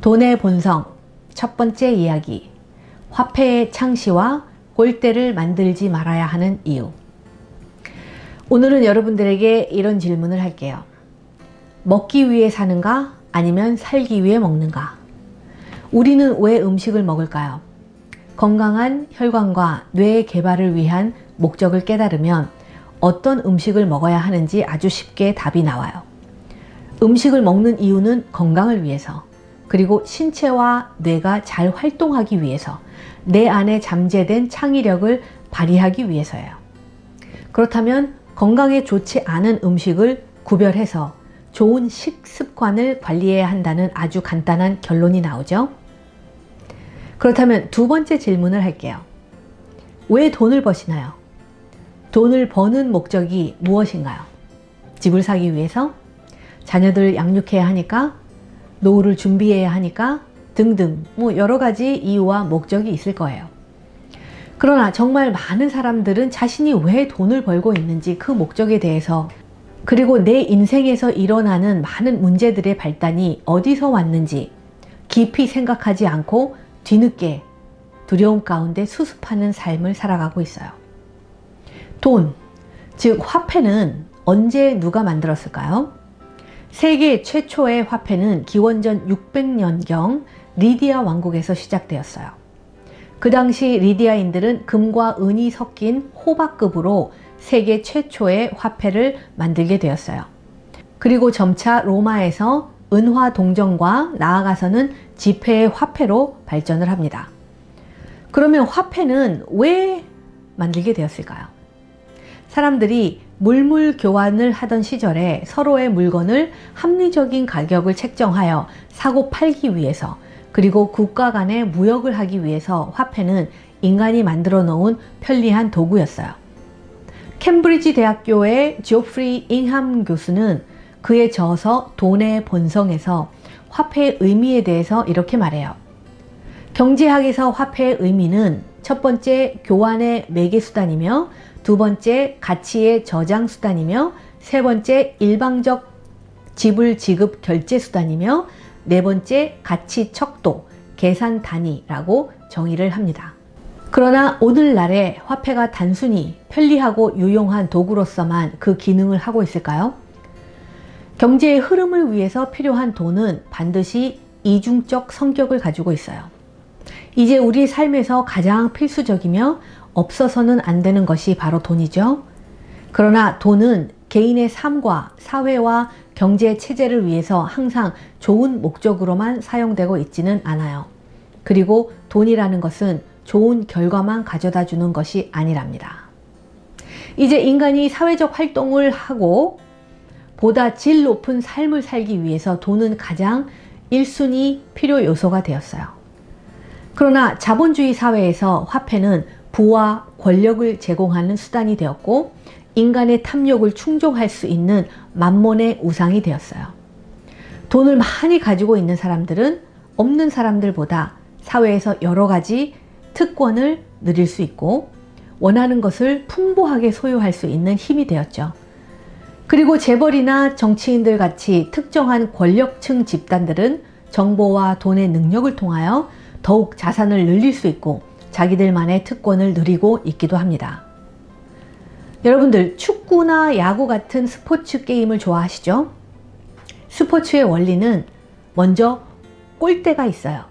돈의 본성 첫 번째 이야기, 화폐의 창시와 꼴대를 만들지 말아야 하는 이유. 오늘은 여러분들에게 이런 질문을 할게요. 먹기 위해 사는가? 아니면 살기 위해 먹는가? 우리는 왜 음식을 먹을까요? 건강한 혈관과 뇌의 개발을 위한 목적을 깨달으면 어떤 음식을 먹어야 하는지 아주 쉽게 답이 나와요. 음식을 먹는 이유는 건강을 위해서, 그리고 신체와 뇌가 잘 활동하기 위해서, 내 안에 잠재된 창의력을 발휘하기 위해서예요. 그렇다면 건강에 좋지 않은 음식을 구별해서 좋은 식습관을 관리해야 한다는 아주 간단한 결론이 나오죠. 그렇다면 두 번째 질문을 할게요. 왜 돈을 버시나요? 돈을 버는 목적이 무엇인가요? 집을 사기 위해서? 자녀들 양육해야 하니까? 노후를 준비해야 하니까? 등등 여러 가지 이유와 목적이 있을 거예요. 그러나 정말 많은 사람들은 자신이 왜 돈을 벌고 있는지, 그 목적에 대해서, 그리고 내 인생에서 일어나는 많은 문제들의 발단이 어디서 왔는지 깊이 생각하지 않고 뒤늦게 두려움 가운데 수습하는 삶을 살아가고 있어요. 돈, 즉 화폐는 언제 누가 만들었을까요? 세계 최초의 화폐는 기원전 600년경 리디아 왕국에서 시작되었어요. 그 당시 리디아인들은 금과 은이 섞인 호박급으로 세계 최초의 화폐를 만들게 되었어요. 그리고 점차 로마에서 은화 동전과 나아가서는 지폐의 화폐로 발전을 합니다. 그러면 화폐는 왜 만들게 되었을까요? 사람들이 물물 교환을 하던 시절에 서로의 물건을 합리적인 가격을 책정하여 사고 팔기 위해서, 그리고 국가 간의 무역을 하기 위해서 화폐는 인간이 만들어 놓은 편리한 도구였어요. 캠브리지 대학교의 조프리 잉함 교수는 그의 저서 돈의 본성에서 화폐의 의미에 대해서 이렇게 말해요. 경제학에서 화폐의 의미는 첫 번째 교환의 매개수단이며, 두 번째 가치의 저장수단이며, 세 번째 일방적 지불 지급 결제수단이며, 네 번째 가치 척도, 계산 단위라고 정의를 합니다. 그러나 오늘날의 화폐가 단순히 편리하고 유용한 도구로서만 그 기능을 하고 있을까요? 경제의 흐름을 위해서 필요한 돈은 반드시 이중적 성격을 가지고 있어요. 이제 우리 삶에서 가장 필수적이며 없어서는 안 되는 것이 바로 돈이죠. 그러나 돈은 개인의 삶과 사회와 경제 체제를 위해서 항상 좋은 목적으로만 사용되고 있지는 않아요. 그리고 돈이라는 것은 좋은 결과만 가져다 주는 것이 아니랍니다. 이제 인간이 사회적 활동을 하고 보다 질 높은 삶을 살기 위해서 돈은 가장 1순위 필요 요소가 되었어요. 그러나 자본주의 사회에서 화폐는 부와 권력을 제공하는 수단이 되었고, 인간의 탐욕을 충족할 수 있는 만몬의 우상이 되었어요. 돈을 많이 가지고 있는 사람들은 없는 사람들보다 사회에서 여러 가지 특권을 누릴 수 있고, 원하는 것을 풍부하게 소유할 수 있는 힘이 되었죠. 그리고 재벌이나 정치인들 같이 특정한 권력층 집단들은 정보와 돈의 능력을 통하여 더욱 자산을 늘릴 수 있고 자기들만의 특권을 누리고 있기도 합니다. 여러분들, 축구나 야구 같은 스포츠 게임을 좋아하시죠? 스포츠의 원리는 먼저 골대가 있어요.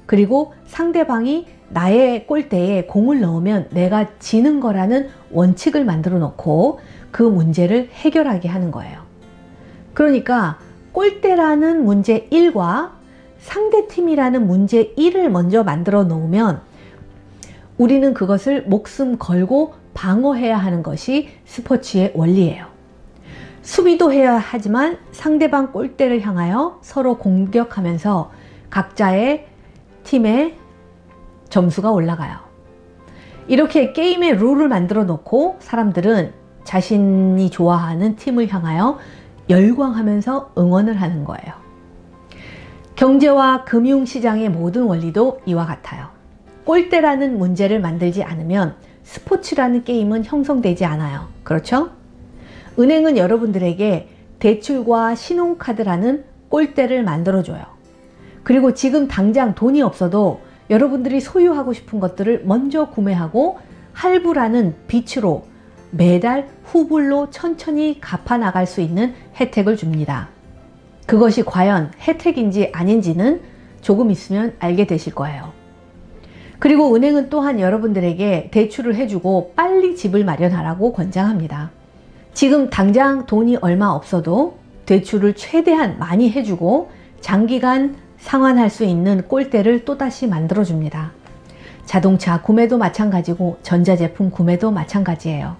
그리고 상대방이 나의 골대에 공을 넣으면 내가 지는 거라는 원칙을 만들어 놓고 그 문제를 해결하게 하는 거예요. 그러니까 골대라는 문제 1과 상대팀이라는 문제 1을 먼저 만들어 놓으면 우리는 그것을 목숨 걸고 방어해야 하는 것이 스포츠의 원리예요. 수비도 해야 하지만 상대방 골대를 향하여 서로 공격하면서 각자의 팀의 점수가 올라가요. 이렇게 게임의 룰을 만들어 놓고 사람들은 자신이 좋아하는 팀을 향하여 열광하면서 응원을 하는 거예요. 경제와 금융시장의 모든 원리도 이와 같아요. 골대라는 문제를 만들지 않으면 스포츠라는 게임은 형성되지 않아요. 그렇죠? 은행은 여러분들에게 대출과 신용카드라는 골대를 만들어줘요. 그리고 지금 당장 돈이 없어도 여러분들이 소유하고 싶은 것들을 먼저 구매하고 할부라는 빛으로 매달 후불로 천천히 갚아 나갈 수 있는 혜택을 줍니다. 그것이 과연 혜택인지 아닌지는 조금 있으면 알게 되실 거예요. 그리고 은행은 또한 여러분들에게 대출을 해주고 빨리 집을 마련하라고 권장합니다. 지금 당장 돈이 얼마 없어도 대출을 최대한 많이 해주고 장기간 상환할 수 있는 꼴대를 또다시 만들어줍니다. 자동차 구매도 마찬가지고 전자제품 구매도 마찬가지예요.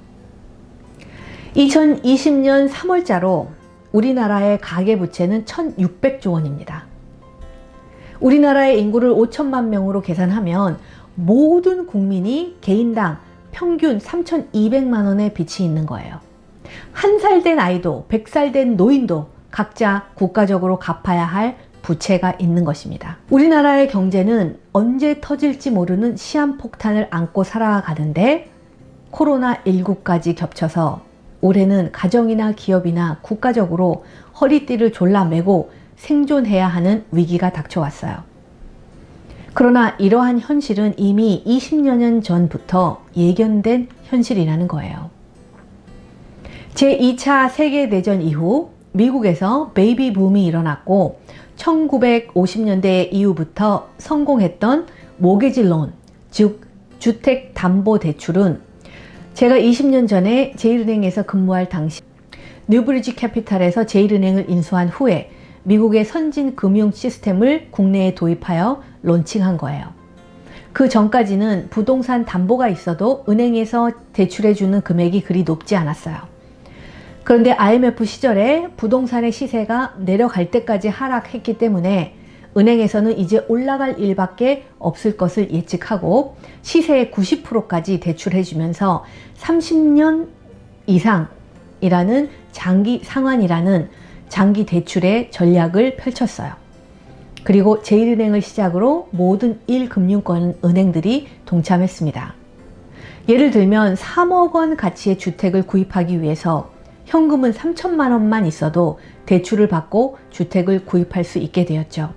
2020년 3월자로 우리나라의 가계부채는 1,600조 원입니다. 우리나라의 인구를 5천만 명으로 계산하면 모든 국민이 개인당 평균 3,200만 원의 빚이 있는 거예요. 1살 된 아이도 100살 된 노인도 각자 국가적으로 갚아야 할 부채가 있는 것입니다. 우리나라의 경제는 언제 터질지 모르는 시한폭탄을 안고 살아가는데 코로나19까지 겹쳐서 올해는 가정이나 기업이나 국가적으로 허리띠를 졸라매고 생존해야 하는 위기가 닥쳐왔어요. 그러나 이러한 현실은 이미 20여 년 전부터 예견된 현실이라는 거예요. 제2차 세계대전 이후 미국에서 베이비 붐이 일어났고 1950년대 이후부터 성공했던 모게지 론, 즉 주택담보대출은 제가 20년 전에 제일은행에서 근무할 당시 뉴브리지 캐피탈에서 제일은행을 인수한 후에 미국의 선진 금융 시스템을 국내에 도입하여 론칭한 거예요. 그 전까지는 부동산 담보가 있어도 은행에서 대출해주는 금액이 그리 높지 않았어요. 그런데 IMF 시절에 부동산의 시세가 내려갈 때까지 하락했기 때문에 은행에서는 이제 올라갈 일밖에 없을 것을 예측하고 시세의 90%까지 대출해주면서 30년 이상이라는 장기 상환이라는 장기 대출의 전략을 펼쳤어요. 그리고 제일은행을 시작으로 모든 1금융권 은행들이 동참했습니다. 예를 들면 3억 원 가치의 주택을 구입하기 위해서 현금은 3천만 원만 있어도 대출을 받고 주택을 구입할 수 있게 되었죠.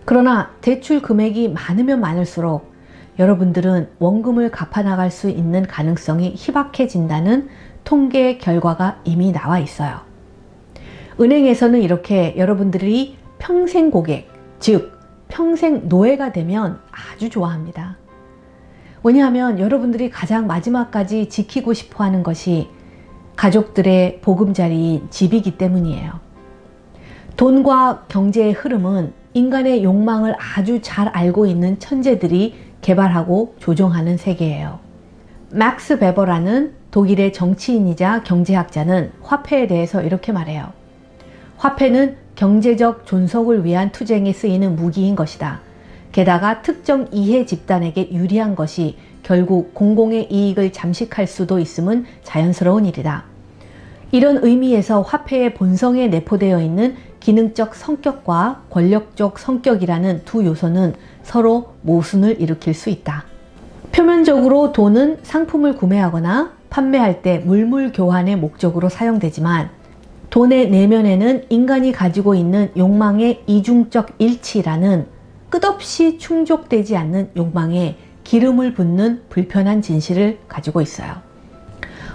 그러나 대출 금액이 많으면 많을수록 여러분들은 원금을 갚아 나갈 수 있는 가능성이 희박해진다는 통계 결과가 이미 나와 있어요. 은행에서는 이렇게 여러분들이 평생 고객, 즉 평생 노예가 되면 아주 좋아합니다. 왜냐하면 여러분들이 가장 마지막까지 지키고 싶어 하는 것이 가족들의 보금자리인 집이기 때문이에요. 돈과 경제의 흐름은 인간의 욕망을 아주 잘 알고 있는 천재들이 개발하고 조종하는 세계예요. 막스 베버라는 독일의 정치인이자 경제학자는 화폐에 대해서 이렇게 말해요. 화폐는 경제적 존속을 위한 투쟁에 쓰이는 무기인 것이다. 게다가 특정 이해 집단에게 유리한 것이 결국 공공의 이익을 잠식할 수도 있음은 자연스러운 일이다. 이런 의미에서 화폐의 본성에 내포되어 있는 기능적 성격과 권력적 성격이라는 두 요소는 서로 모순을 일으킬 수 있다. 표면적으로 돈은 상품을 구매하거나 판매할 때 물물 교환의 목적으로 사용되지만 돈의 내면에는 인간이 가지고 있는 욕망의 이중적 일치라는 끝없이 충족되지 않는 욕망에 기름을 붓는 불편한 진실을 가지고 있어요.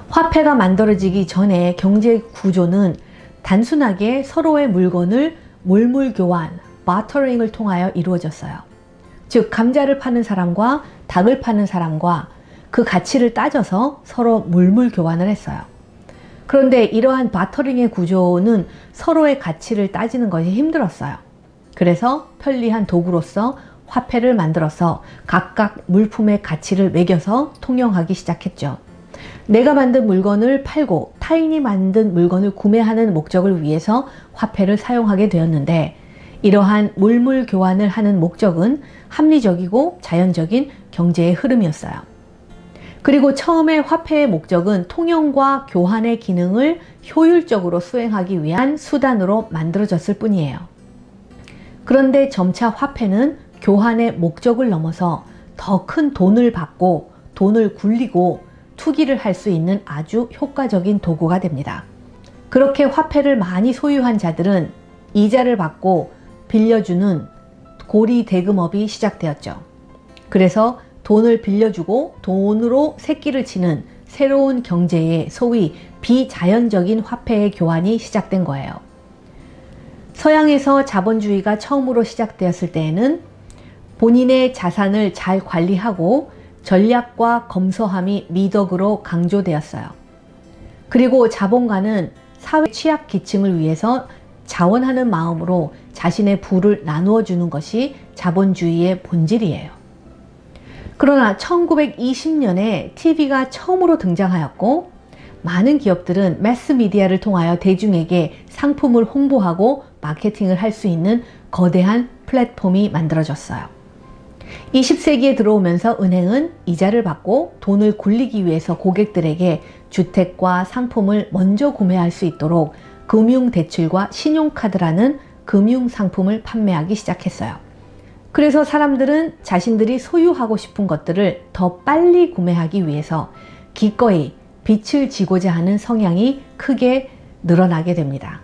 화폐가 만들어지기 전에 경제 구조는 단순하게 서로의 물건을 물물 교환, 바터링을 통하여 이루어졌어요. 즉 감자를 파는 사람과 닭을 파는 사람과 그 가치를 따져서 서로 물물 교환을 했어요. 그런데 이러한 바터링의 구조는 서로의 가치를 따지는 것이 힘들었어요. 그래서 편리한 도구로서 화폐를 만들어서 각각 물품의 가치를 매겨서 통용하기 시작했죠. 내가 만든 물건을 팔고 타인이 만든 물건을 구매하는 목적을 위해서 화폐를 사용하게 되었는데 이러한 물물 교환을 하는 목적은 합리적이고 자연적인 경제의 흐름이었어요. 그리고 처음에 화폐의 목적은 통용과 교환의 기능을 효율적으로 수행하기 위한 수단으로 만들어졌을 뿐이에요. 그런데 점차 화폐는 교환의 목적을 넘어서 더 큰 돈을 받고 돈을 굴리고 투기를 할 수 있는 아주 효과적인 도구가 됩니다. 그렇게 화폐를 많이 소유한 자들은 이자를 받고 빌려주는 고리 대금업이 시작되었죠. 그래서 돈을 빌려주고 돈으로 새끼를 치는 새로운 경제의 소위 비자연적인 화폐의 교환이 시작된 거예요. 서양에서 자본주의가 처음으로 시작되었을 때에는 본인의 자산을 잘 관리하고 전략과 검소함이 미덕으로 강조되었어요. 그리고 자본가는 사회 취약계층을 위해서 자원하는 마음으로 자신의 부를 나누어 주는 것이 자본주의의 본질이에요. 그러나 1920년에 TV가 처음으로 등장하였고 많은 기업들은 매스미디어를 통하여 대중에게 상품을 홍보하고 마케팅을 할 수 있는 거대한 플랫폼이 만들어졌어요. 20세기에 들어오면서 은행은 이자를 받고 돈을 굴리기 위해서 고객들에게 주택과 상품을 먼저 구매할 수 있도록 금융대출과 신용카드라는 금융상품을 판매하기 시작했어요. 그래서 사람들은 자신들이 소유하고 싶은 것들을 더 빨리 구매하기 위해서 기꺼이 빚을 지고자 하는 성향이 크게 늘어나게 됩니다.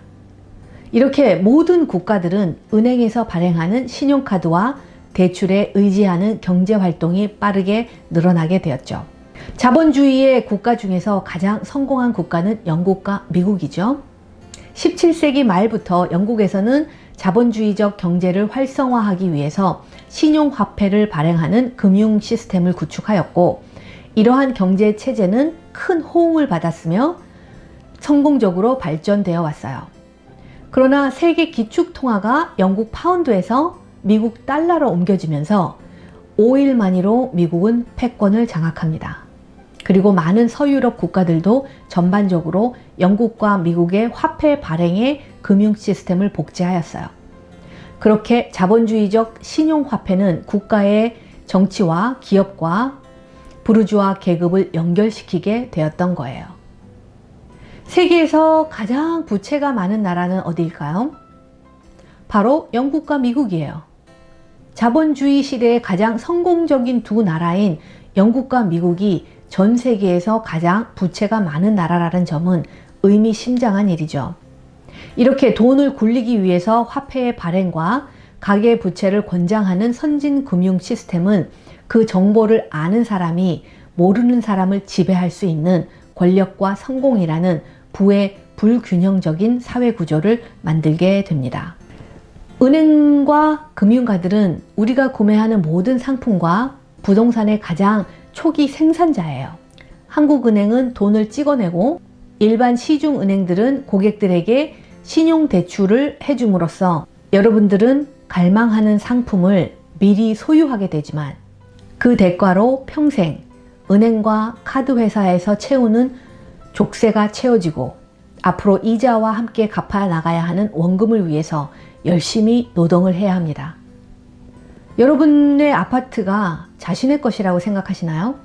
이렇게 모든 국가들은 은행에서 발행하는 신용카드와 대출에 의지하는 경제활동이 빠르게 늘어나게 되었죠. 자본주의의 국가 중에서 가장 성공한 국가는 영국과 미국이죠. 17세기 말부터 영국에서는 자본주의적 경제를 활성화하기 위해서 신용화폐를 발행하는 금융 시스템을 구축하였고, 이러한 경제 체제는 큰 호응을 받았으며 성공적으로 발전되어 왔어요. 그러나 세계 기축통화가 영국 파운드에서 미국 달러로 옮겨지면서 5일 만으로 미국은 패권을 장악합니다. 그리고 많은 서유럽 국가들도 전반적으로 영국과 미국의 화폐 발행의 금융 시스템을 복제하였어요. 그렇게 자본주의적 신용화폐는 국가의 정치와 기업과 부르주아 계급을 연결시키게 되었던 거예요. 세계에서 가장 부채가 많은 나라는 어디일까요? 바로 영국과 미국이에요. 자본주의 시대의 가장 성공적인 두 나라인 영국과 미국이 전 세계에서 가장 부채가 많은 나라라는 점은 의미심장한 일이죠. 이렇게 돈을 굴리기 위해서 화폐의 발행과 가계 부채를 권장하는 선진 금융 시스템은 그 정보를 아는 사람이 모르는 사람을 지배할 수 있는 권력과 성공이라는 부의 불균형적인 사회 구조를 만들게 됩니다. 은행과 금융가들은 우리가 구매하는 모든 상품과 부동산의 가장 초기 생산자예요. 한국은행은 돈을 찍어내고 일반 시중은행들은 고객들에게 신용대출을 해줌으로써 여러분들은 갈망하는 상품을 미리 소유하게 되지만 그 대가로 평생 은행과 카드회사에서 채우는 족쇄가 채워지고 앞으로 이자와 함께 갚아 나가야 하는 원금을 위해서 열심히 노동을 해야 합니다. 여러분의 아파트가 자신의 것이라고 생각하시나요?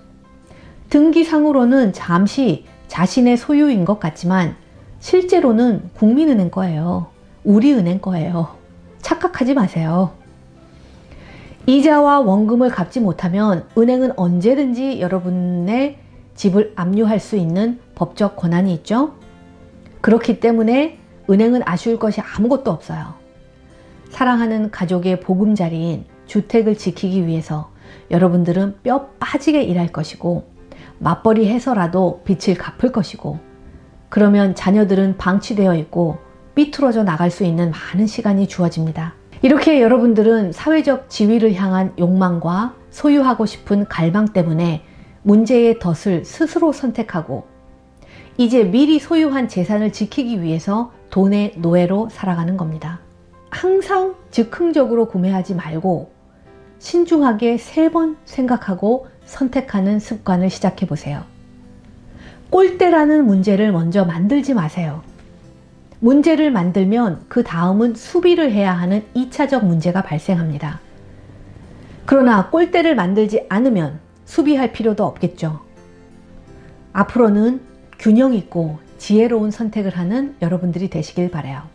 등기상으로는 잠시 자신의 소유인 것 같지만 실제로는 국민은행 거예요. 우리은행 거예요. 착각하지 마세요. 이자와 원금을 갚지 못하면 은행은 언제든지 여러분의 집을 압류할 수 있는 법적 권한이 있죠. 그렇기 때문에 은행은 아쉬울 것이 아무것도 없어요. 사랑하는 가족의 보금자리인 주택을 지키기 위해서 여러분들은 뼈 빠지게 일할 것이고 맞벌이 해서라도 빚을 갚을 것이고, 그러면 자녀들은 방치되어 있고 삐뚤어져 나갈 수 있는 많은 시간이 주어집니다. 이렇게 여러분들은 사회적 지위를 향한 욕망과 소유하고 싶은 갈망 때문에 문제의 덫을 스스로 선택하고 이제 미리 소유한 재산을 지키기 위해서 돈의 노예로 살아가는 겁니다. 항상 즉흥적으로 구매하지 말고 신중하게 3번 생각하고 선택하는 습관을 시작해 보세요. 꼴대라는 문제를 먼저 만들지 마세요. 문제를 만들면 그 다음은 수비를 해야 하는 2차적 문제가 발생합니다. 그러나 꼴대를 만들지 않으면 수비할 필요도 없겠죠. 앞으로는 균형 있고 지혜로운 선택을 하는 여러분들이 되시길 바라요.